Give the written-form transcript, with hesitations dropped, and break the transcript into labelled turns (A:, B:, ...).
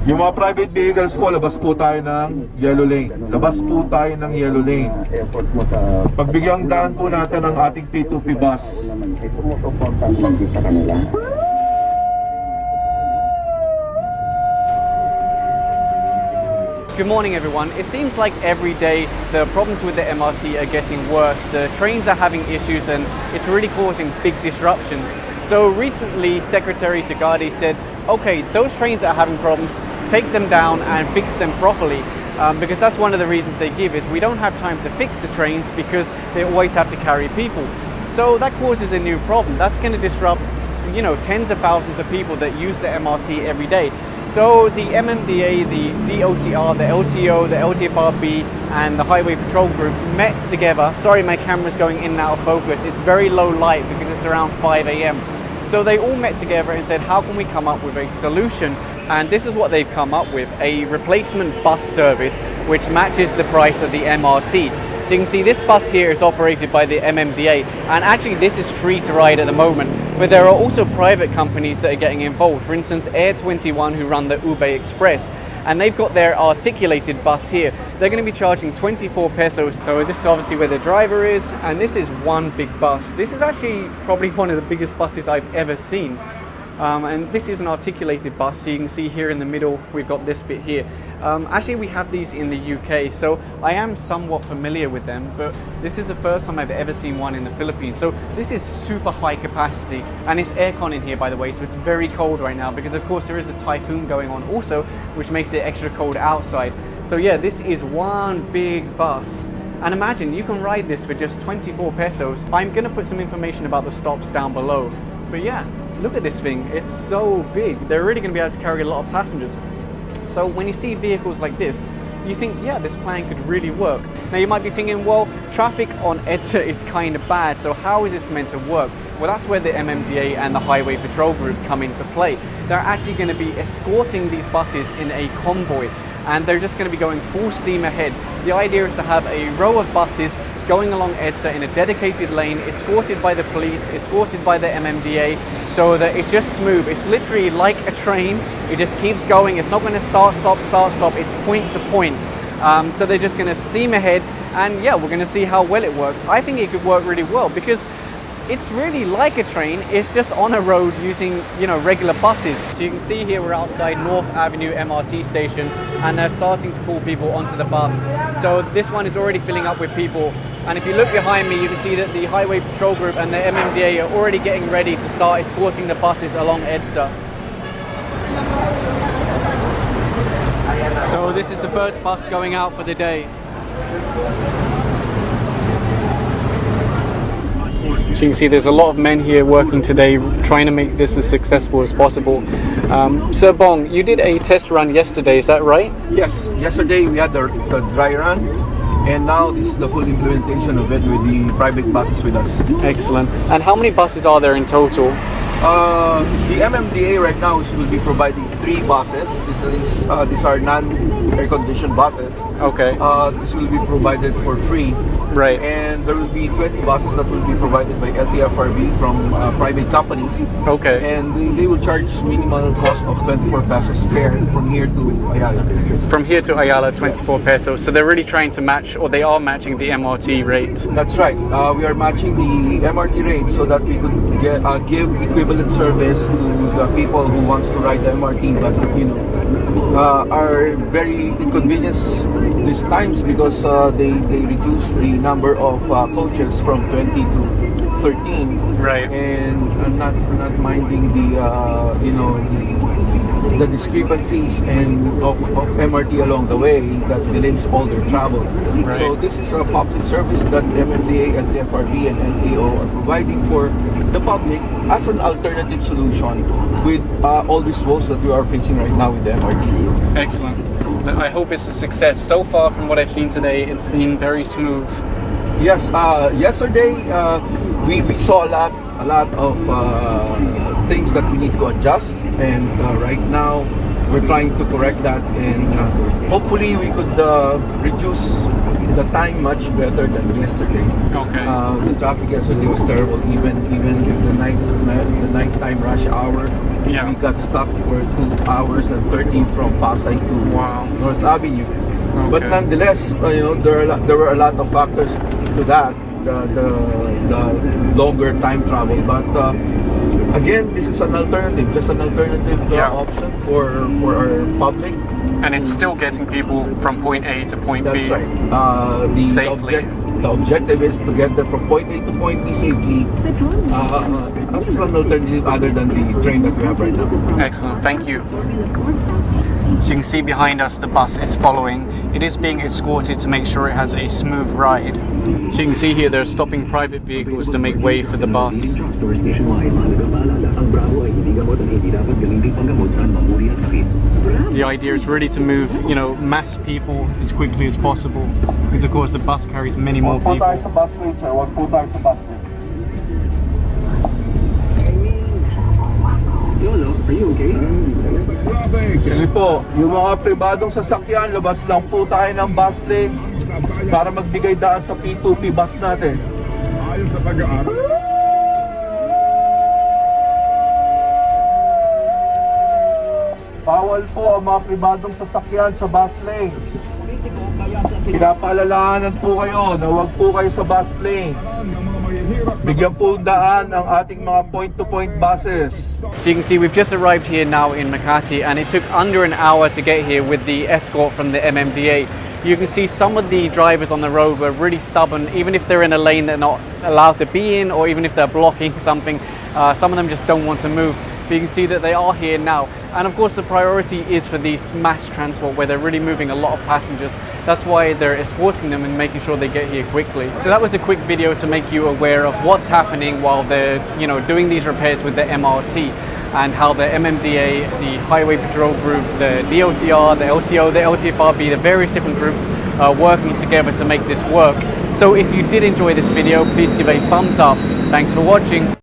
A: Yung mga private vehicles po, labas po tayo ng yellow lane. Labas po tayo ng yellow lane. Pagbigyang daan po natin ang ating P2P bus.
B: Good morning everyone. It seems like every day the problems with the MRT are getting worse. The trains are having issues and it's really causing big disruptions. So recently Secretary Tagadi said, okay, those trains that are having problems, take them down and fix them properly. Because that's one of the reasons they give is we don't have time to fix the trains because they always have to carry people. So that causes a new problem. That's going to disrupt, you know, tens of thousands of people that use the MRT every day. So the MMDA, the DOTR, the LTO, the LTFRB and the Highway Patrol Group met together. Sorry, my camera's going in and out of focus. It's very low light because it's around 5 AM. So they all met together and said, how can we come up with a solution? And this is what they've come up with, a replacement bus service which matches the price of the MRT. So you can see this bus here is operated by the MMDA, and actually this is free to ride at the moment, but there are also private companies that are getting involved. For instance, Air 21, who run the Ube Express, and they've got their articulated bus here. They're going to be charging 24 pesos. So this is obviously where the driver is, and this is one big bus. This is actually probably one of the biggest buses I've ever seen. And this is an articulated bus, so you can see here in the middle we've got this bit here. Actually we have these in the UK, so I am somewhat familiar with them, but this is the first time I've ever seen one in the Philippines. So this is super high capacity, and it's aircon in here by the way, so it's very cold right now because of course there is a typhoon going on also, which makes it extra cold outside. So yeah, this is one big bus. And imagine, you can ride this for just 24 pesos. I'm going to put some information about the stops down below. But yeah, look at this thing, it's so big. They're really going to be able to carry a lot of passengers. So when you see vehicles like this, you think, yeah, this plan could really work. Now you might be thinking, well, traffic on EDSA is kind of bad, so how is this meant to work? Well, that's where the MMDA and the Highway Patrol Group come into play. They're actually going to be escorting these buses in a convoy, and they're just going to be going full steam ahead. The idea is to have a row of buses going along EDSA in a dedicated lane, escorted by the police, escorted by the MMDA, so that it's just smooth. It's literally like a train. It just keeps going. It's not going to start, stop, start, stop. It's point to point. So they're just going to steam ahead, and yeah, we're going to see how well it works. I think it could work really well because it's really like a train. It's just on a road using, you know, regular buses. So you can see here we're outside North Avenue MRT station, and they're starting to pull people onto the bus. So this one is already filling up with people. And if you look behind me, you can see that the Highway Patrol Group and the MMDA are already getting ready to start escorting the buses along EDSA. So this is the first bus going out for the day. So you can see there's a lot of men here working today trying to make this as successful as possible. Sir Bong, you did a test run yesterday, is that right?
A: Yes, yesterday we had the dry run, and now this is the full implementation of it with the private buses with us.
B: Excellent. And how many buses are there in total?
A: The MMDA right now will be providing 3 buses. These are non-air conditioned buses.
B: Okay.
A: This will be provided for free.
B: Right.
A: And there will be 20 buses that will be provided by LTFRB from private companies.
B: Okay.
A: And they will charge minimal cost of 24 pesos fare from here to Ayala.
B: From here to Ayala, 24 pesos. So they're really trying to match, or they are matching the MRT rate.
A: That's right. We are matching the MRT rate so that we could give equivalent service to the people who wants to ride the MRT, but you know, are very inconvenienced these times because they reduce the number of coaches from 20 to 13.
B: Right.
A: And not minding the you know, the discrepancies and of MRT along the way that delays all their travel.
B: Right.
A: So this is a public service that MMDA, LTFRB and LTO are providing for the public as an alternative solution with all these woes that we are facing right now with the MRT.
B: Excellent. I hope it's a success. So far from what I've seen today, it's been very smooth.
A: Yes, yesterday we saw a lot of things that we need to adjust, and right now we're trying to correct that, and hopefully we could reduce the time much better than yesterday.
B: Okay.
A: The traffic yesterday was terrible. Even in the nighttime rush hour,
B: Yeah.
A: we got stuck for 2 hours and 30 from Pasay to
B: Wow.
A: North Avenue. But
B: Okay.
A: nonetheless, there were a lot of factors to that. The longer time travel, but again, this is an alternative, just an alternative
B: Yeah.
A: option for our public.
B: And it's still getting people from point A to point
A: That's
B: B.
A: right.
B: Safely.
A: The objective is to get them from point A to point B safely, as an alternative other than the train that we have right now.
B: Excellent, thank you. So you can see behind us the bus is following. It is being escorted to make sure it has a smooth ride. So you can see here they're stopping private vehicles to make way for the bus. The idea is really to move, mass people as quickly as possible, because of course the bus carries many more people.
A: sa bus lane, sir. Wag po tayo sa bus lane.
C: Are you okay?
A: Sige po, yung mga pribadong sasakyan, labas lang po tayo ng bus lanes para magbigay daan sa P2P bus natin.
C: Ayon sa pag-aaral.
A: Bawal po ang mga pribadong sasakyan sa bus lanes. Pinapaalalahanan po kayo na huwag po kayo sa bus lanes. Bigyan po daan ang ating mga point-to-point buses.
B: So you can see we've just arrived here now in Makati, and it took under an hour to get here with the escort from the MMDA. You can see some of the drivers on the road were really stubborn. Even if they're in a lane they're not allowed to be in, or even if they're blocking something, some of them just don't want to move. But you can see that they are here now. And of course the priority is for these mass transport where they're really moving a lot of passengers. That's why they're escorting them and making sure they get here quickly. So that was a quick video to make you aware of what's happening while they're doing these repairs with the MRT, and how the MMDA, the Highway Patrol Group, the DOTR, the LTO, the LTFRB, the various different groups are working together to make this work. So if you did enjoy this video, please give a thumbs up. Thanks for watching.